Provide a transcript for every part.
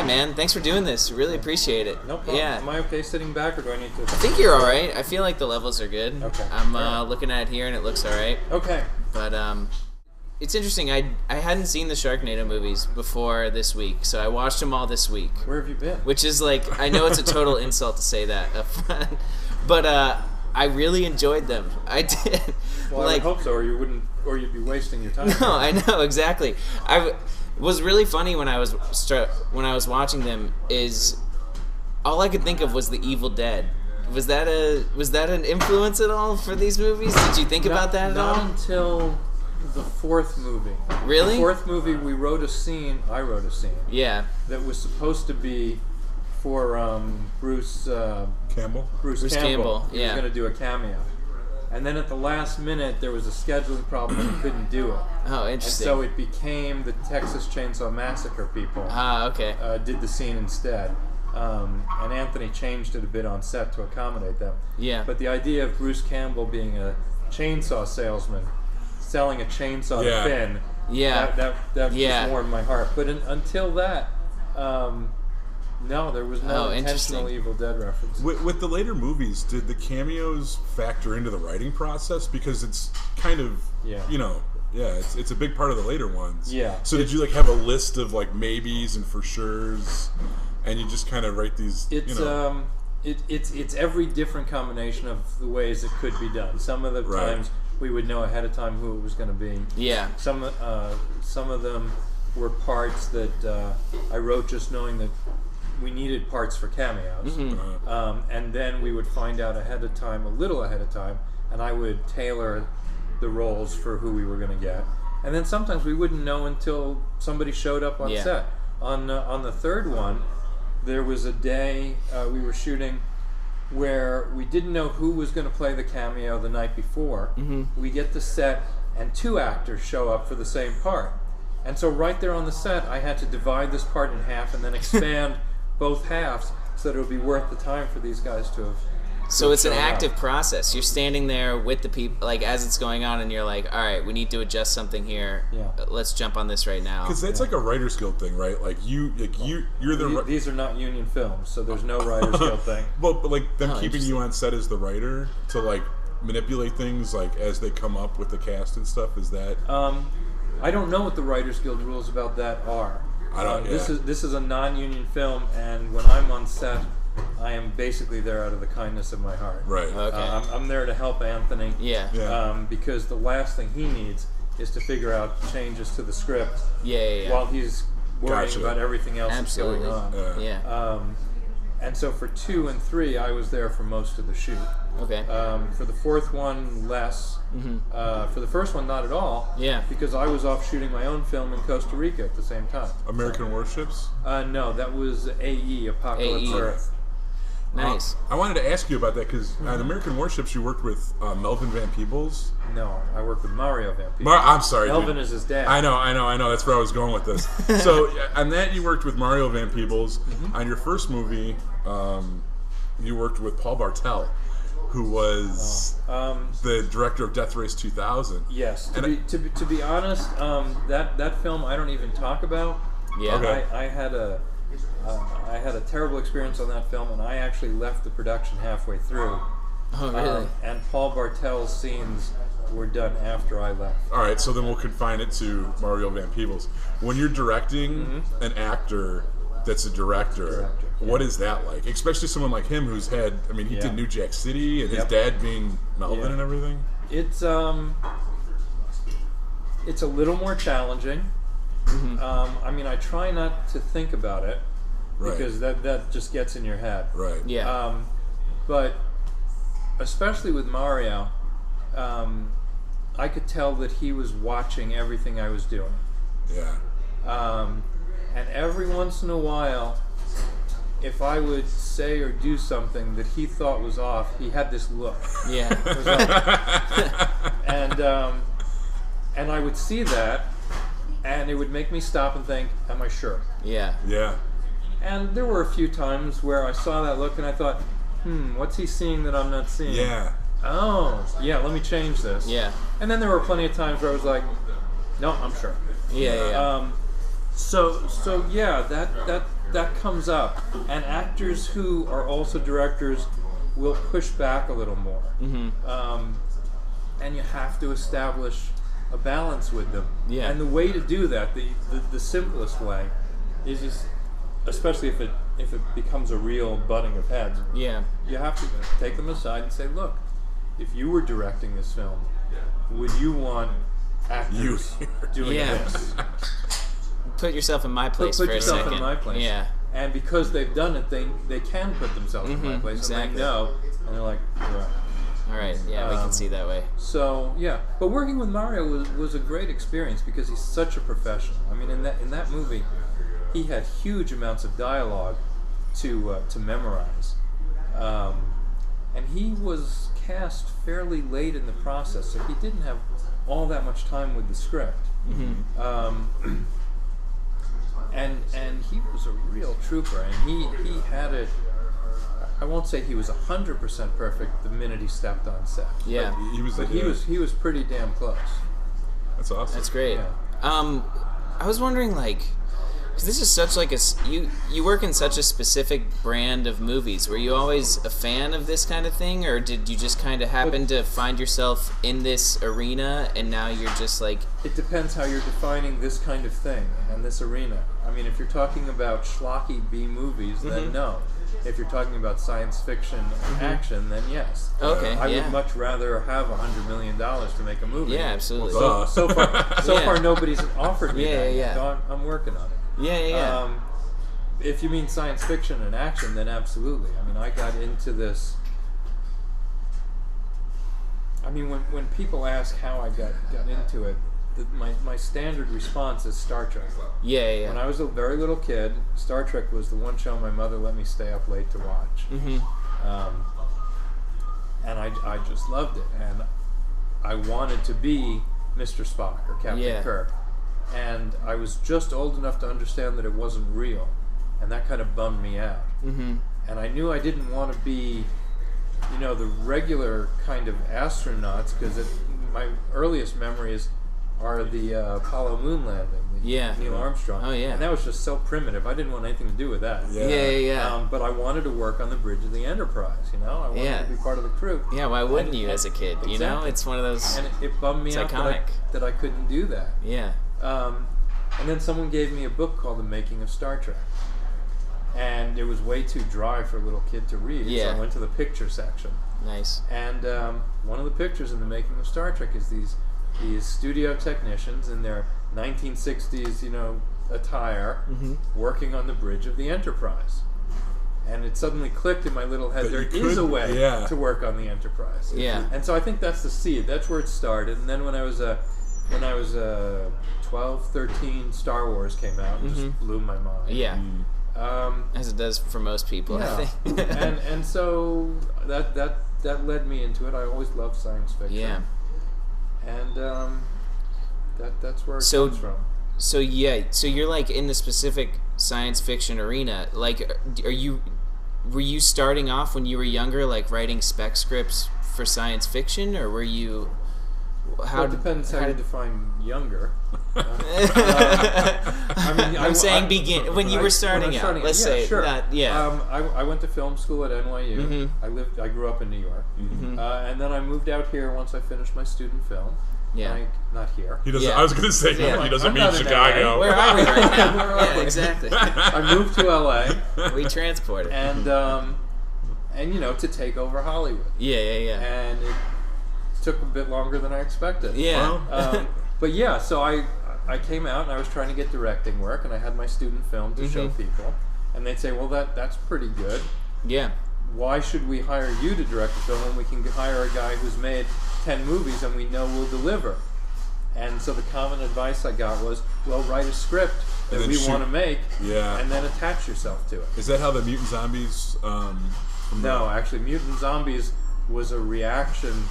Yeah, man. Thanks for doing this. Really appreciate it. No problem. Yeah. Am I okay sitting back, or do I need to? I think you're all right. I feel like the levels are good. Okay. I'm looking at it here, and it looks all right. Okay. But it's interesting. I hadn't seen the Sharknado movies before this week, so I watched them all this week. Where have you been? Which is like, I know it's a total insult to say that up front, but I really enjoyed them. I did. Well, I would hope so, or you wouldn't, or you'd be wasting your time. No, I know exactly. It was really funny when I was watching them. Is all I could think of was the Evil Dead. Was that an influence at all for these movies? Did you think about that at all? Not until the fourth movie. Really? The fourth movie, I wrote a scene. Yeah. That was supposed to be for Bruce Campbell. Bruce Campbell. He was Yeah. going to do a cameo. And then at the last minute, there was a scheduling problem and he couldn't do it. Oh, And interesting. so it became the Texas Chainsaw Massacre people Okay. did the scene instead. And Anthony changed it a bit on set to accommodate them. Yeah. But the idea of Bruce Campbell being a chainsaw salesman, selling a chainsaw to Finn, that just warmed my heart. But until that, no, there was no intentional Evil Dead reference. With the later movies, did the cameos factor into the writing process? Because it's kind of, it's a big part of the later ones. Yeah. So did you like have a list of like maybes and for sures, and you just kind of write these? It's every different combination of the ways it could be done. Some of the times we would know ahead of time who it was going to be. Yeah. Some of them were parts that I wrote just knowing that we needed parts for cameos. Mm-hmm. And then we would find out a little ahead of time, and I would tailor the roles for who we were going to get. And then sometimes we wouldn't know until somebody showed up on set. On the third one, there was a day we were shooting where we didn't know who was going to play the cameo the night before. Mm-hmm. We get to set, and 2 actors show up for the same part. And so right there on the set, I had to divide this part in half and then expand both halves so that it would be worth the time for these guys to have. So it's an active process. You're standing there with the people, like as it's going on, and you're like, "All right, we need to adjust something here. Let's jump on this right now." Because that's like a Writers Guild thing, right? Like you're the. These are not union films, so there's no Writers Guild thing. But like them keeping you on set as the writer to like manipulate things like as they come up with the cast and stuff. Is that? I don't know what the Writers Guild rules about that are. I don't. This is a non-union film, and when I'm on set, I am basically there out of the kindness of my heart. Right. Okay. I'm there to help Anthony. Yeah. Because the last thing he needs is to figure out changes to the script. While he's worrying about everything else that's going on. And so for 2 and 3, I was there for most of the shoot. Okay. For the fourth one, less. For the first one, not at all. Yeah. Because I was off shooting my own film in Costa Rica at the same time. American Warships? No, that was AE, Apocalypse Earth. Nice. I wanted to ask you about that because on American Warships, you worked with Melvin Van Peebles. No, I worked with Mario Van Peebles. I'm sorry, Melvin dude. is his dad. I know. That's where I was going with this. So on that, you worked with Mario Van Peebles. On your first movie, you worked with Paul Bartel, who was the director of Death Race 2000. Yes. To be honest, that film I don't even talk about. Yeah. Okay. I had a terrible experience on that film, and I actually left the production halfway through. Oh, really? And Paul Bartel's scenes were done after I left. All right, so then we'll confine it to Mario Van Peebles. When you're directing an actor that's a director, what is that like? Especially someone like him who's had, he did New Jack City, and his dad being Melvin and everything. It's a little more challenging. I try not to think about it because that just gets in your head. Right. Yeah. But especially with Mario, I could tell that he was watching everything I was doing. Yeah. And every once in a while, if I would say or do something that he thought was off, he had this look. Yeah. And I would see that, and it would make me stop and think, am I sure? Yeah. Yeah. And there were a few times where I saw that look and I thought, what's he seeing that I'm not seeing? Yeah. Oh, yeah, let me change this. Yeah. And then there were plenty of times where I was like, no, I'm sure. Yeah. So yeah, that comes up, and actors who are also directors will push back a little more, and you have to establish a balance with them. Yeah. And the way to do that, the simplest way, is just, especially if it becomes a real butting of heads. Yeah. You have to take them aside and say, look, if you were directing this film, would you want actors doing this? Put yourself in my place for a second. Put yourself in my place. Yeah. And because they've done it, they can put themselves in my place, exactly. and they know, and they're like, right. All right, yeah, we can see that way. So yeah, but working with Mario was a great experience because he's such a professional. I mean, in that movie, he had huge amounts of dialogue to memorize, and he was cast fairly late in the process, so he didn't have all that much time with the script. And he was a real trooper, and he had it. I won't say he was 100% perfect the minute he stepped on set. Yeah, but he was pretty damn close. That's awesome. That's great. Yeah. I was wondering, like, because this is such like you work in such a specific brand of movies. Were you always a fan of this kind of thing, or did you just kind of happen to find yourself in this arena and now you're just like? It depends how you're defining this kind of thing and this arena. I mean, if you're talking about schlocky B movies, then no. If you're talking about science fiction and action, then yes. Okay, I would much rather have $100 million to make a movie. Yeah, absolutely. So far, nobody's offered me that. Yeah. So I'm working on it. Yeah. If you mean science fiction and action, then absolutely. I mean, I got into this. I mean, when people ask how I got into it, my standard response is Star Trek. Yeah. When I was a very little kid, Star Trek was the one show my mother let me stay up late to watch. And I just loved it. And I wanted to be Mr. Spock or Captain Kirk. And I was just old enough to understand that it wasn't real. And that kind of bummed me out. And I knew I didn't want to be, the regular kind of astronauts, because my earliest memories are the Apollo moon landing, Neil Armstrong. Oh, yeah. And that was just so primitive. I didn't want anything to do with that. Yeah. But I wanted to work on the bridge of the Enterprise, I wanted to be part of the crew. Yeah, why wouldn't you as a kid, Exactly. It's one of those... And it bummed me out that I couldn't do that. Yeah. And then someone gave me a book called The Making of Star Trek. And it was way too dry for a little kid to read, so I went to the picture section. Nice. And one of the pictures in The Making of Star Trek is these studio technicians in their 1960s, attire, working on the bridge of the Enterprise. And it suddenly clicked in my little head, there is a way to work on the Enterprise. Yeah. And so I think that's the seed. That's where it started. And then when I was 12, 13, Star Wars came out and just blew my mind. Yeah. As it does for most people, I think. and so that led me into it. I always loved science fiction. Yeah. And that's where it comes from. So you're like in the specific science fiction arena. Like, were you starting off when you were younger, like writing spec scripts for science fiction, or were you? It depends how you define younger. I'm saying begin when you were starting out. Let's say sure. that. I went to film school at NYU. I grew up in New York, and then I moved out here once I finished my student film. Yeah. Not here. He doesn't. I was going to say he doesn't mean Chicago. Where are we right now? Yeah, exactly. I moved to LA. We transported. And to take over Hollywood. Yeah. And it took a bit longer than I expected. Yeah. But yeah, so I came out and I was trying to get directing work, and I had my student film to show people, and they'd say, well, that's pretty good. Yeah. Why should we hire you to direct a film when we can hire a guy who's made 10 movies and we know will deliver? And so the common advice I got was, well, write a script that we want to make, and then attach yourself to it. Is that how the Mutant Zombies... No, actually, Mutant Zombies was a reaction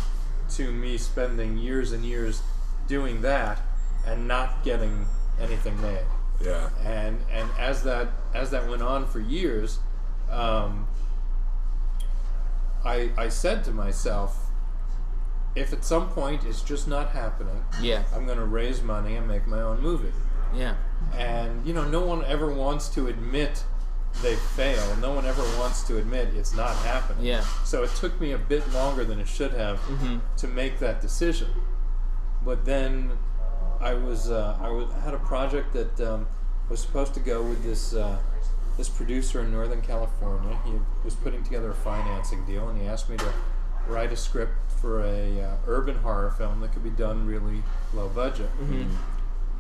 to me spending years and years doing that and not getting anything made. Yeah. And as that went on for years, I said to myself, if at some point it's just not happening, I'm going to raise money and make my own movie. Yeah. And no one ever wants to admit they fail. No one ever wants to admit it's not happening. Yeah. So it took me a bit longer than it should have to make that decision. But then I had a project that was supposed to go with this producer in Northern California. He was putting together a financing deal, and he asked me to write a script for a urban horror film that could be done really low budget.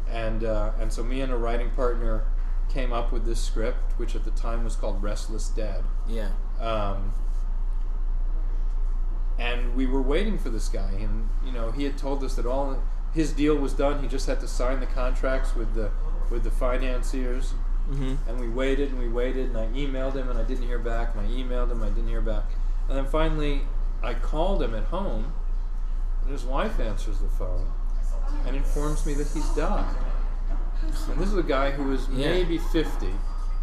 And so me and a writing partner came up with this script, which at the time was called Restless Dead. Yeah. And we were waiting for this guy, and he had told us that all his deal was done. He just had to sign the contracts with the financiers. And we waited, and I emailed him, and I didn't hear back, and I emailed him, I didn't hear back. And then finally, I called him at home, and his wife answers the phone and informs me that he's died. And this is a guy who was maybe 50,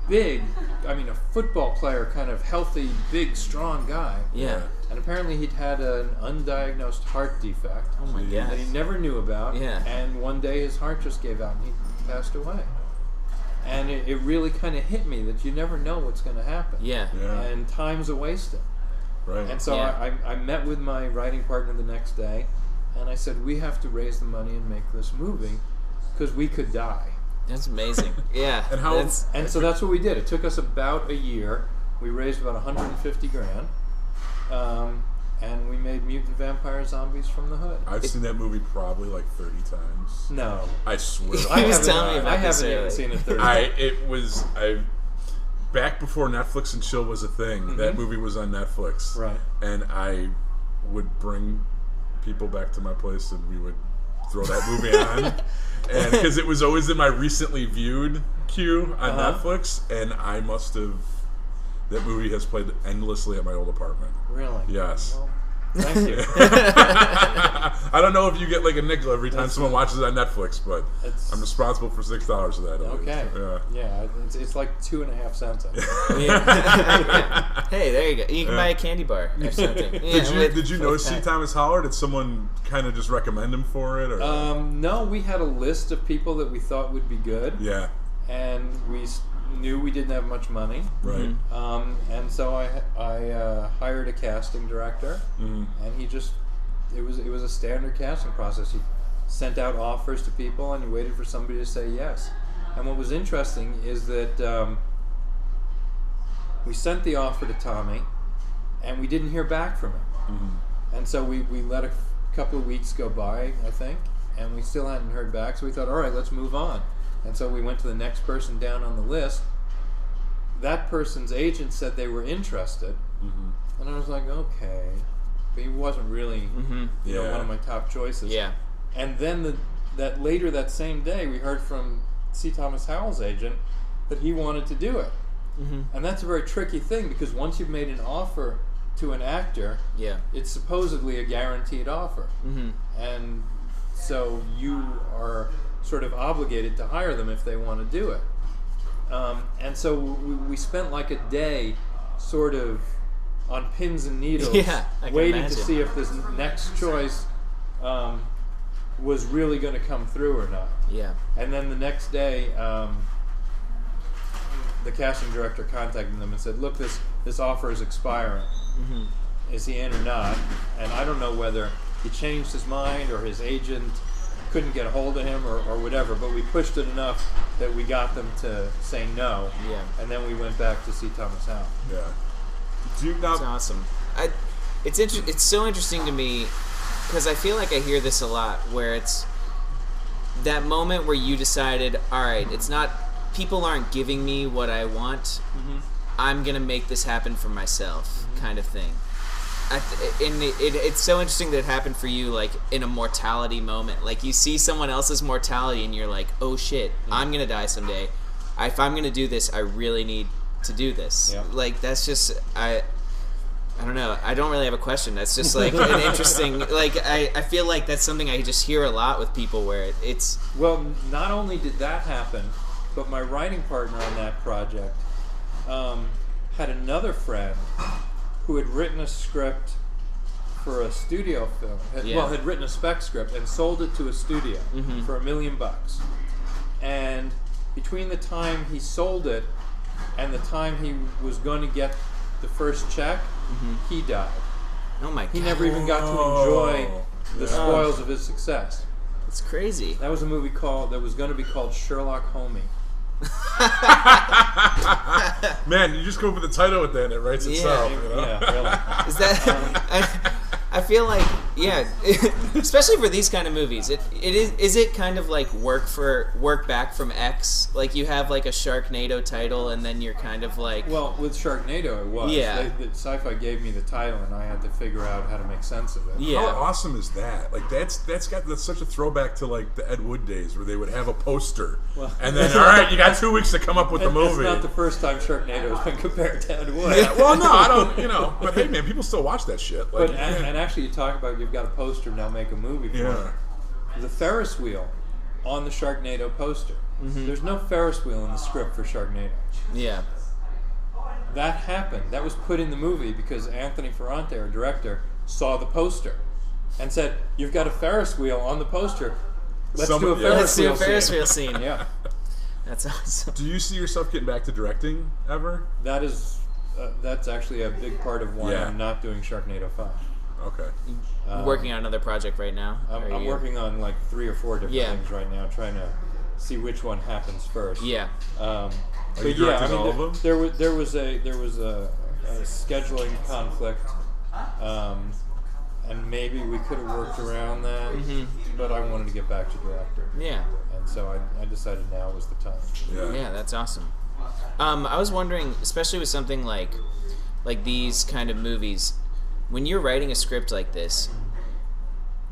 big, a football player, kind of healthy, big, strong guy. Yeah. And apparently he'd had an undiagnosed heart defect that he never knew about. Yeah. And one day his heart just gave out and he passed away. And it really kind of hit me that you never know what's going to happen. Yeah. And time's a wasting. Right. And so I met with my writing partner the next day, and I said, we have to raise the money and make this movie because we could die. That's amazing. Yeah. And so that's what we did. It took us about a year. We raised about $150,000. And we made Mutant Vampire Zombies from the Hood. I've seen that movie probably like 30 times. No. I swear. He was telling me about I haven't even seen it 30 times. Back before Netflix and chill was a thing, that movie was on Netflix. Right. And I would bring people back to my place and we would throw that movie on. And because it was always in my recently viewed queue on Netflix, and I must have... That movie has played endlessly at my old apartment. Really? Yes. Well, thank you. I don't know if you get like a nickel every time someone watches it on Netflix, but I'm responsible for $6 of that. Okay. Yeah, it's like 2.5 cents. Hey, there you go. You can buy a candy bar or something. Did you know C. Thomas Howell? Did someone kind of just recommend him for it? Or? No, we had a list of people that we thought would be good. Yeah. And we knew we didn't have much money. Right. And so I hired a casting director, and it was a standard casting process. He sent out offers to people, and he waited for somebody to say yes. And what was interesting is that we sent the offer to Tommy, and we didn't hear back from him. And so we let a couple of weeks go by, I think, and we still hadn't heard back. So we thought, all right, let's move on. And so we went to the next person down on the list. That person's agent said they were interested, and I was like, okay, but he wasn't really, one of my top choices. Yeah. And then later that same day, we heard from C. Thomas Howell's agent that he wanted to do it, and that's a very tricky thing because once you've made an offer to an actor, it's supposedly a guaranteed offer, and so you are sort of obligated to hire them if they want to do it. And so we spent like a day sort of on pins and needles waiting to see if this next choice was really going to come through or not. Yeah. And then the next day, the casting director contacted them and said, look, this offer is expiring. Is he in or not? And I don't know whether he changed his mind or his agent couldn't get a hold of him or whatever, but we pushed it enough that we got them to say no. Yeah. And then we went back to see Thomas Howell. Yeah. That's awesome. It's so interesting to me because I feel like I hear this a lot where it's that moment where you decided, all right, it's not, people aren't giving me what I want. I'm going to make this happen for myself kind of thing. It's so interesting that it happened for you, like in a mortality moment. Like you see someone else's mortality, and you're like, "Oh shit, I'm gonna die someday. If I'm gonna do this, I really need to do this." Yeah. Like that's just I don't know. I don't really have a question. That's just like an interesting. Like I feel like that's something I just hear a lot with people where it's. Well, not only did that happen, but my writing partner on that project had another friend who had written a script for a studio film. Had written a spec script and sold it to a studio for $1 million. And between the time he sold it and the time he was going to get the first check, he died. Oh my God. He never even got to enjoy the spoils of his success. It's crazy. That was a movie that was going to be called Sherlock Homie. Man, you just go with the title with that and it writes itself. You know? Yeah, really. Is that? I feel like, yeah, especially for these kind of movies, is it kind of like work back from X? Like you have like a Sharknado title, and then you're kind of like, well, with Sharknado, it was. Yeah. Sci-Fi gave me the title, and I had to figure out how to make sense of it. Yeah. How awesome is that? Like that's such a throwback to like the Ed Wood days where they would have a poster, and then all right, you got 2 weeks to come up with the movie. It's not the first time Sharknado has been compared to Ed Wood. Yeah, well, no, I don't. You know, but hey, man, people still watch that shit. Like, But and actually, you talk about you've got a poster, now make a movie for it. The Ferris wheel on the Sharknado poster. There's no Ferris wheel in the script for Sharknado. yeah, That happened. That was put in the movie because Anthony Ferrante, our director, saw the poster and said, "You've got a Ferris wheel on the poster. Let's do a Ferris wheel scene." Yeah, that's awesome. do you see yourself getting back to directing ever? that is that's actually a big part of why I'm not doing Sharknado 5. Okay. Working on another project right now. I'm working on like 3 or 4 different things right now, trying to see which one happens first. Yeah. Are But you yeah, I directing all of them? mean, there was a scheduling conflict, and maybe we could have worked around that, but I wanted to get back to director. Yeah. And so I decided now was the time. Yeah, that's awesome. I was wondering, especially with something like these kind of movies, when you're writing a script like this,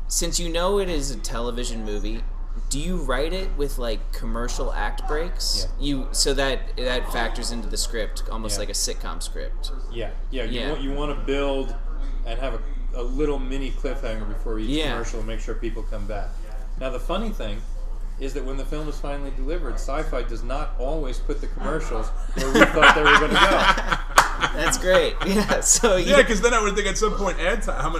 since you know it is a television movie, do you write it with like commercial act breaks? Yeah. So that factors into the script, almost like a sitcom script. Yeah. You want to build and have a little mini cliffhanger before each commercial and make sure people come back. Now the funny thing is that when the film is finally delivered, Sci-Fi does not always put the commercials where we thought they were going to go. That's great. Yeah. So because then I would think at some point ad time,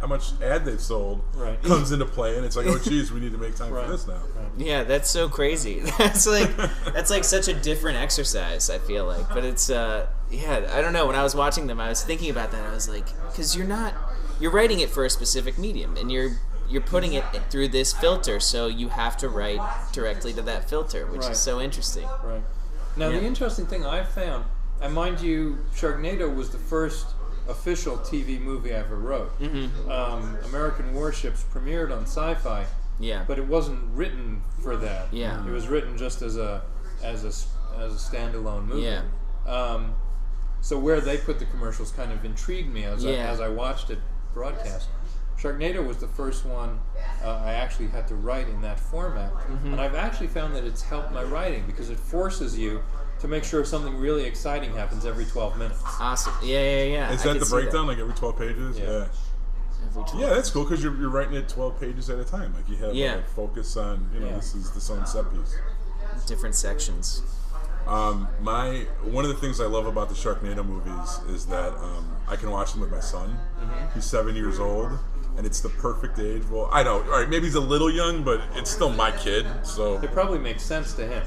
how much ad they've sold comes into play, and it's like, oh geez, we need to make time for this now. Right. Yeah, that's so crazy. That's like such a different exercise, I feel like. But it's I don't know. When I was watching them, I was thinking about that. I was like, because you're writing it for a specific medium, and you're putting it through this filter, so you have to write directly to that filter, which is so interesting. Right. Now the interesting thing I found, and mind you, Sharknado was the first official TV movie I ever wrote. American Warships premiered on Sci-Fi. Yeah. But it wasn't written for that. Yeah. It was written just as a standalone movie. Yeah. So where they put the commercials kind of intrigued me as I watched it broadcast. Sharknado was the first one I actually had to write in that format. And I've actually found that it's helped my writing because it forces you to make sure something really exciting happens every 12 minutes. Awesome. Yeah. Is that the breakdown, like every 12 pages? Yeah. Every 12. Yeah, that's cool because you're writing it 12 pages at a time. Like you have a focus on, this is this own set piece. Different sections. One of the things I love about the Sharknado movies is that I can watch them with my son. He's 7 years old, and it's the perfect age. Well, I know, all right, maybe he's a little young, but it's still my kid, so It probably makes sense to him.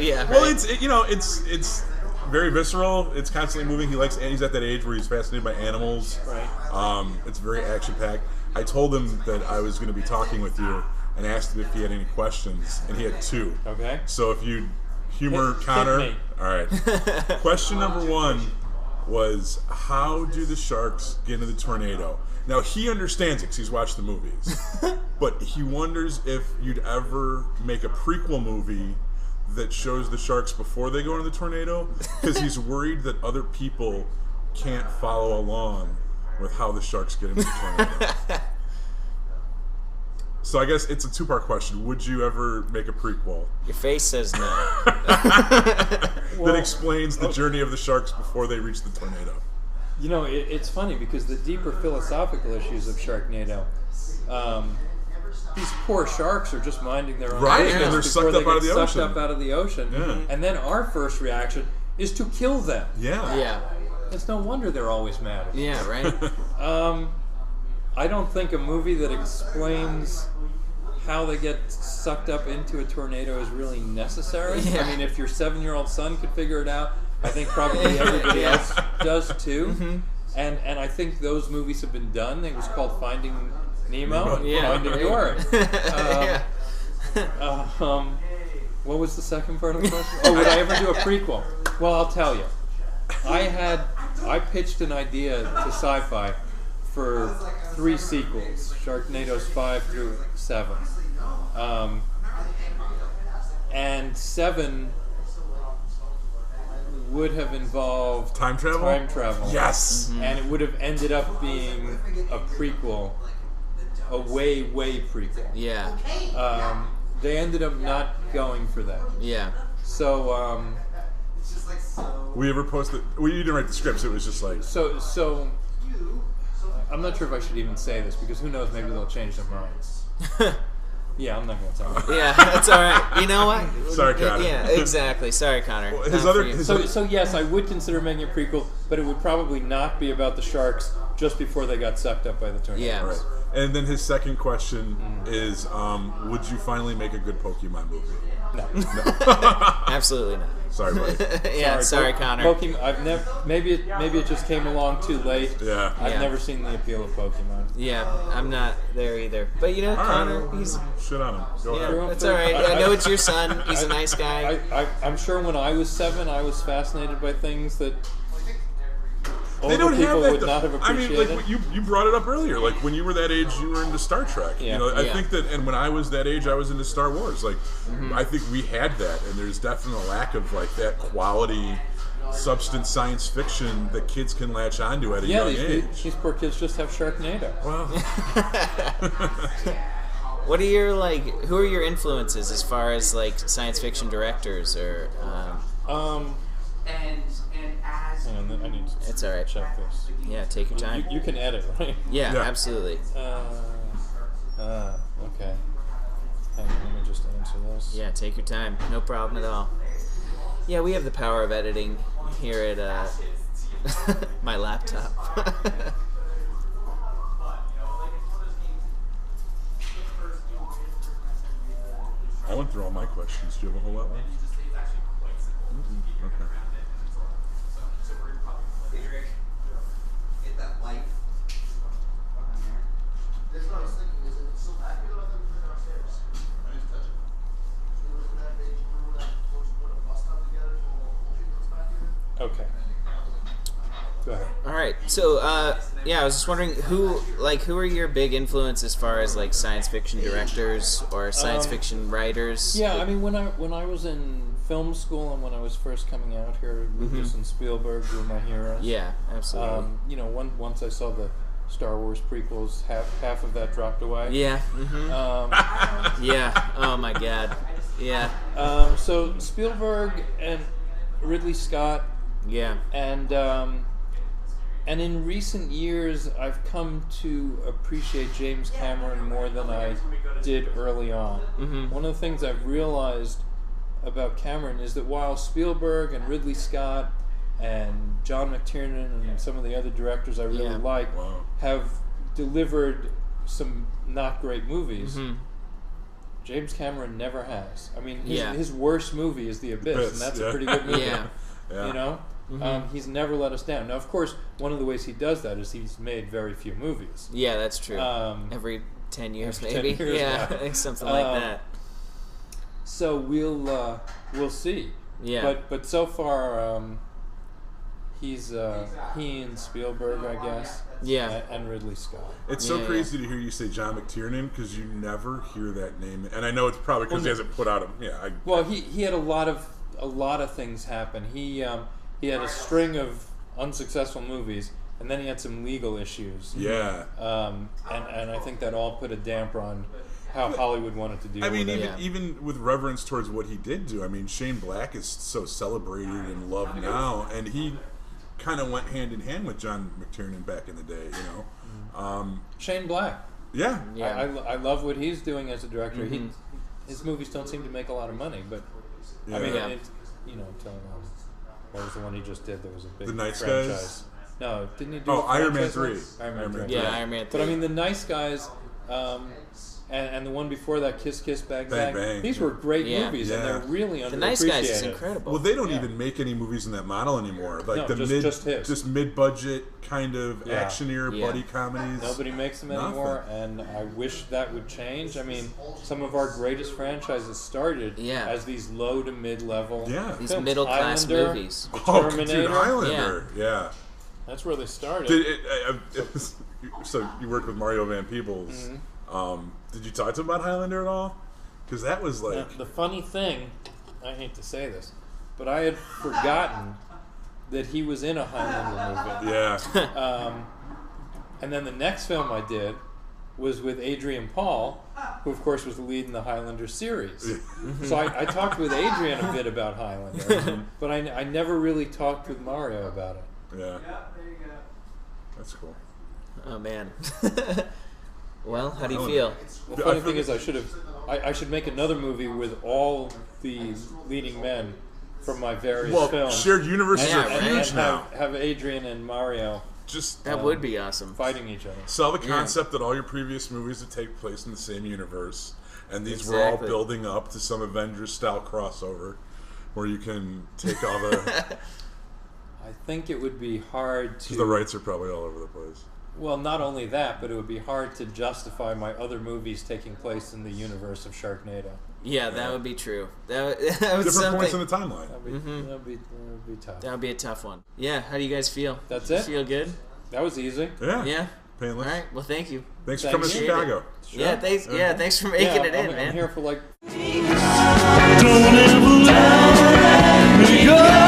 Yeah. well, Right. it's very visceral. It's constantly moving. He's at that age where he's fascinated by animals. Right. It's very action packed. I told him that I was going to be talking with you and asked him if he had any questions, and he had 2. Okay. So if you humor Hit Connor, me. all right. Question number 1 was, how do the sharks get into the tornado? Now he understands it because he's watched the movies, but he wonders if you'd ever make a prequel movie that shows the sharks before they go into the tornado, because he's worried that other people can't follow along with how the sharks get into the tornado. So I guess it's a 2-part question. Would you ever make a prequel Your face says no. that explains the journey of the sharks before they reach the tornado? You know, it's funny because the deeper philosophical issues of Sharknado, these poor sharks are just minding their own Right, business and they're before sucked they up out of get the sucked ocean. up out of the ocean. Yeah. And then our first reaction is to kill them. Yeah. Yeah. It's no wonder they're always mad. Yeah. Right. I don't think a movie that explains how they get sucked up into a tornado is really necessary. Yeah. I mean, if your 7-year-old son could figure it out, I think probably everybody else does too. Mm-hmm. And I think those movies have been done. It was called Finding Nemo, Yeah. Finding Dory. Yeah. What was the second part of the question? Oh, would I ever do a prequel? Well, I'll tell you. I pitched an idea to Sci-Fi for 3 sequels, Sharknado's 5 through 7. And 7 would have involved Time travel? Yes! And it would have ended up being a prequel, a way prequel. Yeah. They ended up not going for that. Yeah. So, We ever posted... We didn't write the scripts, it was just like... So, I'm not sure if I should even say this, because who knows, maybe they'll change their minds. Yeah, I'm not going to tell you. Yeah, that's all right. You know what? Sorry, Connor. Yeah, exactly. Sorry, Connor. Well, So yes, I would consider making a prequel, but it would probably not be about the sharks just before they got sucked up by the tornado. Yeah. Right. And then his second question is, would you finally make a good Pokemon movie? No. Absolutely not. Sorry, buddy. Yeah, sorry, Connor. Pokemon. I've never. Maybe it just came along too late. Yeah. I've never seen the appeal of Pokemon. Yeah, I'm not there either. But you know, All Connor, right. he's... Shit on him. Go Yeah, ahead. that's all right. I know it's your son. He's a nice guy. I'm sure when I was 7, I was fascinated by things that They older don't people have that. would not have I mean, appreciated. like you brought it up earlier. Like when you were that age, you were into Star Trek. Yeah. You know, I Yeah. think that, and when I was that age, I was into Star Wars. Like, I think we had that, and there's definitely a lack of like that quality, substance science fiction that kids can latch onto at a young age. These poor kids just have Sharknado. Well, What are your who are your influences as far as like science fiction directors or? Hang on, I need to It's all right. check this. Yeah, take your time. You can edit, right? Yeah, Yeah. absolutely. Okay. Hang on, let me just answer this. Yeah, take your time. No problem at all. Yeah, we have the power of editing here at my laptop. I went through all my questions. Do you have a whole lot left? Okay. Okay. Go ahead. All right. So, yeah, I was just wondering who are your big influence as far as like science fiction directors or science fiction writers? Yeah, I mean, when I was in film school and when I was first coming out here, Lucas and Spielberg were my heroes. Yeah, absolutely. You know, once I saw the Star Wars prequels, half of that dropped away. Yeah. Yeah. Oh my God. Yeah. So Spielberg and Ridley Scott. Yeah. And in recent years, I've come to appreciate James Cameron more than I did early on. One of the things I've realized about Cameron is that while Spielberg and Ridley Scott and John McTiernan and some of the other directors I really like have delivered some not great movies, James Cameron never has. I mean, his worst movie is The Abyss, and that's a pretty good movie. You know? He's never let us down. Now, of course, one of the ways he does that is he's made very few movies. Yeah, that's true. Every 10 years, maybe. 10 years, yeah, I think something like that. So we'll see. Yeah. But so far, he and Spielberg, I guess. Yeah. And Ridley Scott. It's so crazy to hear you say John McTiernan because you never hear that name, and I know it's probably because he hasn't put out a Well, he had a lot of things happen. He had a string of unsuccessful movies, and then he had some legal issues. Yeah. And I think that all put a damper on how Hollywood wanted to deal with it. Even with reverence towards what he did do, I mean, Shane Black is so celebrated and loved now, and he kind of went hand in hand with John McTiernan back in the day, you know. Shane Black. Yeah. I love what he's doing as a director. His movies don't seem to make a lot of money, but I mean, it's, you know, what was the one he just did that was a big The Nice franchise? Guys? No, didn't he do Iron Man franchise 3. one? Iron Man 3. Yeah, Iron Man 3. But I mean, The Nice Guys And the one before that, Kiss Kiss Bang Bang Bang. Bang. These were great Yeah. movies, and they're really underappreciated. The Nice Guys is incredible. Well, they don't even make any movies in that model anymore. Like No, the just mid-budget kind of Yeah. actionier Yeah. buddy comedies. Nobody makes them Nothing. anymore, and I wish that would change. I mean, some of our greatest franchises started as these low to mid-level These films. middle-class Highlander, movies. The Oh, Terminator. dude, Highlander. Yeah. That's where they started. So you worked with Mario Van Peebles. Mm-hmm. Did you talk to him about Highlander at all? Because that was like... Now, the funny thing, I hate to say this, but I had forgotten that he was in a Highlander movie. Yeah. And then the next film I did was with Adrian Paul, who of course was the lead in the Highlander series. So I talked with Adrian a bit about Highlander, but I never really talked with Mario about it. Yeah. That's cool. Oh man. Well, how do you feel? The funny thing is, I should make another movie with all the leading men from my various films. Shared universes Yeah, are right. huge and now. have Adrian and Mario Just That would be awesome. fighting each other. sell the concept that all your previous movies would take place in the same universe, and these were all Exactly. building up to some Avengers-style crossover, where you can take all the... I think it would be hard to... Because the rights are probably all over the place. Well, not only that, but it would be hard to justify my other movies taking place in the universe of Sharknado. Yeah, that would be true. That was Different something. points in the timeline. That'd be tough. That would be a tough one. Yeah, how do you guys feel? That's it? Feel good? That was easy. Yeah. Yeah. Painless. All right. Well, thank you. Thanks for coming to Thanks. Chicago. Yeah, thanks. Yeah, thanks for making it in, I'm man. here for like... Don't ever let me go.